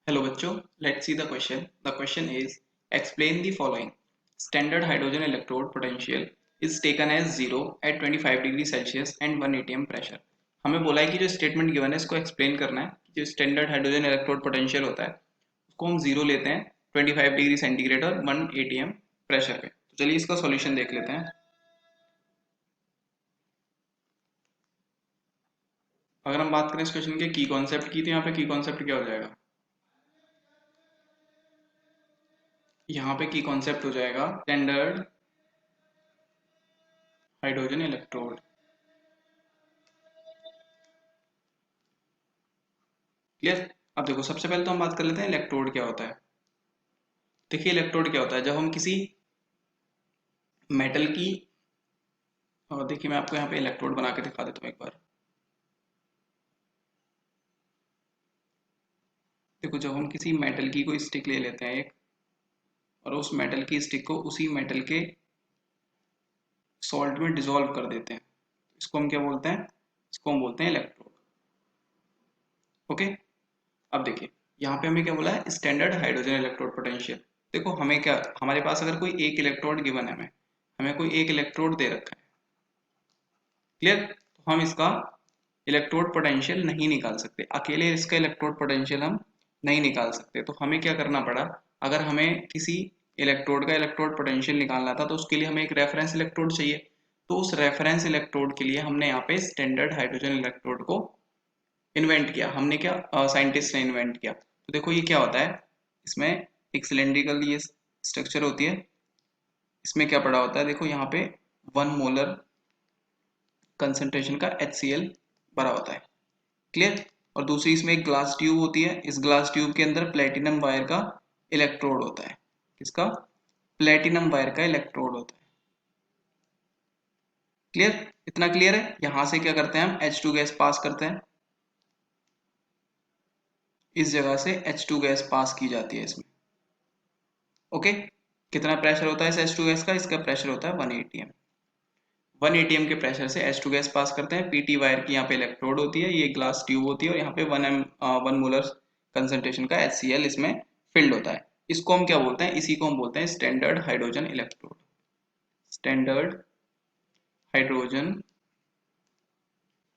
Hello बच्चों, let's see the question. The question is explain the following. Standard hydrogen electrode potential is taken as 0 at 25 degree Celsius and 1 atm pressure. हमें बोला है कि जो statement given है इसको explain करना है कि जो स्टैंडर्ड हाइड्रोजन इलेक्ट्रोड पोटेंशियल होता है उसको हम 0 लेते हैं 25 डिग्री सेंटीग्रेड और 1 atm प्रेशर पे. तो चलिए इसका सॉल्यूशन देख लेते हैं. अगर हम बात करें इस क्वेश्चन के की कॉन्सेप्ट की तो यहाँ पे की कॉन्सेप्ट क्या हो जाएगा. यहाँ पे की कॉन्सेप्ट हो जाएगा स्टैंडर्ड हाइड्रोजन इलेक्ट्रोड. क्लियर. अब देखो सबसे पहले तो हम बात कर लेते हैं इलेक्ट्रोड क्या होता है. देखिए इलेक्ट्रोड क्या होता है जब हम किसी मेटल की और देखिए मैं आपको यहाँ पे इलेक्ट्रोड बना के दिखा देता हूँ एक बार. देखो जब हम किसी मेटल की कोई स्टिक ले लेते हैं एक और उस मेटल की स्टिक को उसी मेटल के सॉल्ट में डिसॉल्व कर देते हैं इसको हम क्या बोलते हैं. इसको हम बोलते हैं इलेक्ट्रोड. ओके. अब देखिए यहाँ पे हमें क्या बोला है स्टैंडर्ड हाइड्रोजन इलेक्ट्रोड पोटेंशियल. देखो हमें क्या हमारे पास अगर कोई एक इलेक्ट्रोड गिवन है हमें हमें कोई एक इलेक्ट्रोड दे रखा है. क्लियर. तो हम इसका इलेक्ट्रोड पोटेंशियल नहीं निकाल सकते अकेले इसका इलेक्ट्रोड पोटेंशियल हम नहीं निकाल सकते. तो हमें क्या करना पड़ा अगर हमें किसी इलेक्ट्रोड का इलेक्ट्रोड पोटेंशियल निकालना था तो उसके लिए हमें एक रेफरेंस इलेक्ट्रोड चाहिए. तो उस रेफरेंस इलेक्ट्रोड के लिए हमने यहाँ पे स्टैंडर्ड हाइड्रोजन इलेक्ट्रोड को इन्वेंट किया. हमने क्या साइंटिस्ट ने इन्वेंट किया. तो देखो ये क्या होता है इसमें एक सिलेंड्रिकल ये स्ट्रक्चर होती है. इसमें क्या पड़ा होता है देखो यहाँ पे 1 मोलर कंसंट्रेशन का HCl भरा होता है. क्लियर. और दूसरी इसमें एक ग्लास ट्यूब होती है. इस ग्लास ट्यूब के अंदर प्लेटिनम वायर का इलेक्ट्रोड होता है. किसका. प्लेटिनम वायर का इलेक्ट्रोड होता है. क्लियर. इतना क्लियर है. यहां से क्या करते हैं हम H2 गैस पास करते हैं. इस जगह से H2 गैस पास की जाती है इसमें. ओके. कितना प्रेशर होता है इस H2 गैस का. इसका प्रेशर होता है 1 atm. 1 atm के प्रेशर से H2 गैस पास करते हैं. PT वायर की यहाँ पे इलेक्ट्रोड होती है. ये ग्लास ट्यूब होती है और यहाँ पे 1 मोलर कंसंट्रेशन का HCl इसमें फिल्ड होता है. इसको हम क्या बोलते हैं इसी को हम बोलते हैं standard hydrogen electrode. Standard hydrogen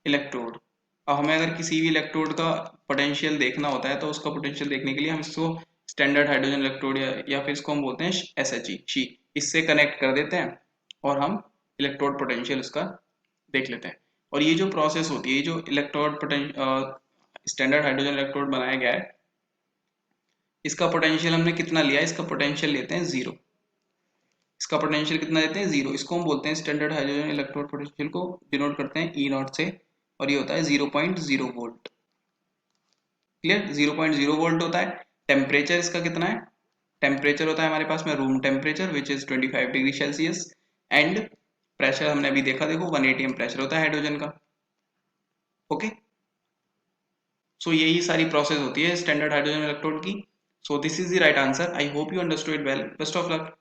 electrode. अब हमें अगर किसी भी इलेक्ट्रोड का पोटेंशियल देखना होता है तो उसका पोटेंशियल देखने के लिए हम इसको स्टैंडर्ड हाइड्रोजन इलेक्ट्रोड या फिर इसको हम बोलते हैं SHE शी इससे कनेक्ट कर देते हैं और हम इलेक्ट्रोड पोटेंशियल उसका देख लेते हैं. और ये जो प्रोसेस होती है ये जो इलेक्ट्रोड स्टैंडर्ड हाइड्रोजन इलेक्ट्रोड बनाया गया है इसका पोटेंशियल हमने कितना लिया. इसका पोटेंशियल लेते हैं 0. इसका पोटेंशियल कितना लेते हैं 0. इसको हम बोलते हैं स्टैंडर्ड हाइड्रोजन इलेक्ट्रोड पोटेंशियल को डिनोट करते हैं E0 से और ये होता है 0.0 वोल्ट. क्लियर. 0.0 वोल्ट होता है. टेम्परेचर इसका कितना है. टेम्परेचर होता है हमारे पास में room temperature which is 25 degree Celsius. And pressure हमने अभी देखा देखो 1 atm प्रेशर होता है हाइड्रोजन का. ओके. सो यही सारी प्रोसेस होती है स्टैंडर्ड हाइड्रोजन इलेक्ट्रोड की. So this is the right answer. I hope you understood well. Best of luck.